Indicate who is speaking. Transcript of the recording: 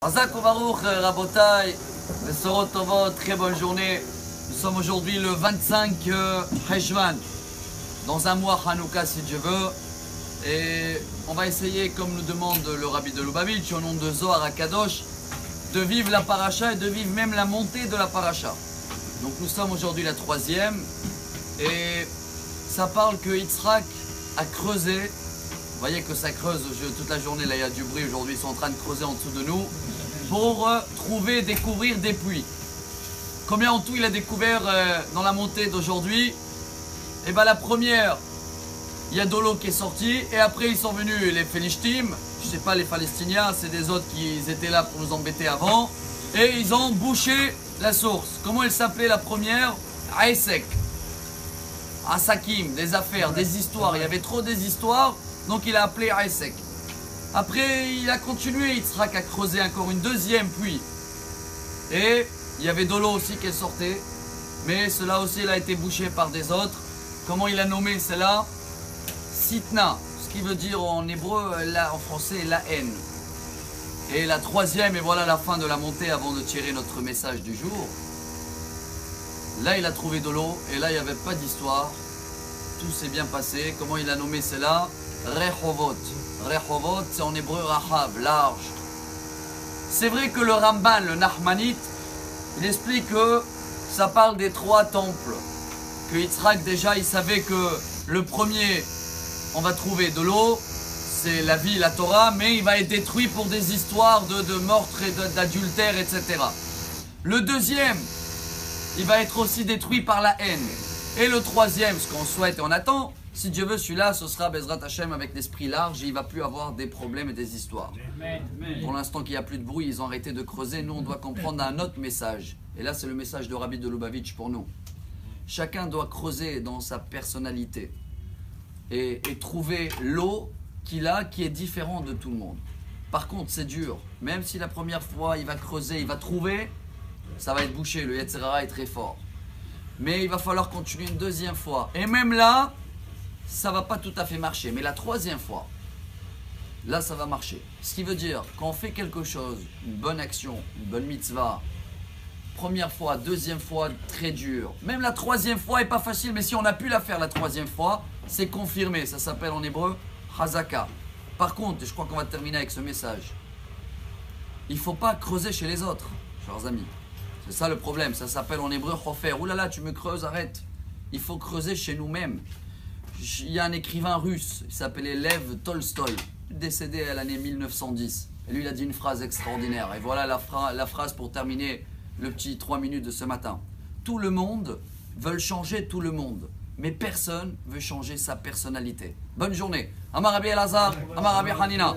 Speaker 1: Hazak Baruch, Rabotai, Besorot Tovot, très bonne journée. Nous sommes aujourd'hui le 25 Heshvan, dans un mois Hanouka si Dieu veut. Et on va essayer, comme nous demande le Rabbi de Lubavitch, au nom de Zohar HaKadosh, de vivre la paracha et de vivre même la montée de la paracha. Donc nous sommes aujourd'hui la troisième. Et ça parle que Yitzhak a creusé. Vous voyez que ça creuse toute la journée, là il y a du bruit aujourd'hui, ils sont en train de creuser en dessous de nous pour découvrir des puits. Combien en tout il a découvert dans la montée d'aujourd'hui? Et bien la première, il y a de l'eau qui est sortie et après ils sont venus les Philistins, je ne sais pas les Palestiniens, c'est des autres qui étaient là pour nous embêter avant et ils ont bouché la source. Comment elle s'appelait la première? Aesek, Asakim, des affaires, des histoires, il y avait trop des histoires. Donc il a appelé Aesek. Après il a continué, Yitzhak a creusé encore une deuxième puits. Et il y avait de l'eau aussi qui sortait. Mais cela aussi il a été bouché par des autres. Comment il a nommé cela? Sitna. Ce qui veut dire en hébreu, là, en français, la haine. Et la troisième, et voilà la fin de la montée avant de tirer notre message du jour. Là il a trouvé de l'eau et là il n'y avait pas d'histoire. Tout s'est bien passé. Comment il a nommé cela? Rehovot. Rehovot, c'est en hébreu Rahav, large. C'est vrai que le Ramban, le Nachmanite, il explique que ça parle des trois temples. Que Yitzhak, déjà, il savait que le premier, on va trouver de l'eau, c'est la vie, la Torah, mais il va être détruit pour des histoires de meurtre et d'adultère, etc. Le deuxième, il va être aussi détruit par la haine. Et le troisième, ce qu'on souhaite et on attend, si Dieu veut, celui-là, ce sera Bezrat Hashem avec l'esprit large et il ne va plus avoir des problèmes et des histoires. Pour l'instant qu'il n'y a plus de bruit, ils ont arrêté de creuser. Nous, on doit comprendre un autre message. Et là, c'est le message de Rabbi de Lubavitch pour nous. Chacun doit creuser dans sa personnalité et trouver l'eau qu'il a qui est différente de tout le monde. Par contre, c'est dur. Même si la première fois, il va creuser, il va trouver, ça va être bouché. Le Yetzirah est très fort. Mais il va falloir continuer une deuxième fois. Et même là, ça va pas tout à fait marcher. Mais la troisième fois, là, ça va marcher. Ce qui veut dire, quand on fait quelque chose, une bonne action, une bonne mitzvah, première fois, deuxième fois, très dur. Même la troisième fois est pas facile, mais si on a pu la faire la troisième fois, c'est confirmé. Ça s'appelle en hébreu Hazaka. Par contre, je crois qu'on va terminer avec ce message. Il faut pas creuser chez les autres, chers amis. C'est ça le problème, ça s'appelle en hébreu chofer. Ouh là là, tu me creuses, arrête. Il faut creuser chez nous-mêmes. Il y a un écrivain russe, il s'appelait Lev Tolstoï, décédé à l'année 1910. Et lui, il a dit une phrase extraordinaire. Et voilà la phrase pour terminer le petit 3 minutes de ce matin. Tout le monde veut changer tout le monde, mais personne veut changer sa personnalité. Bonne journée. Amar Rabbi Elazar, Amar Rabbi Hanina.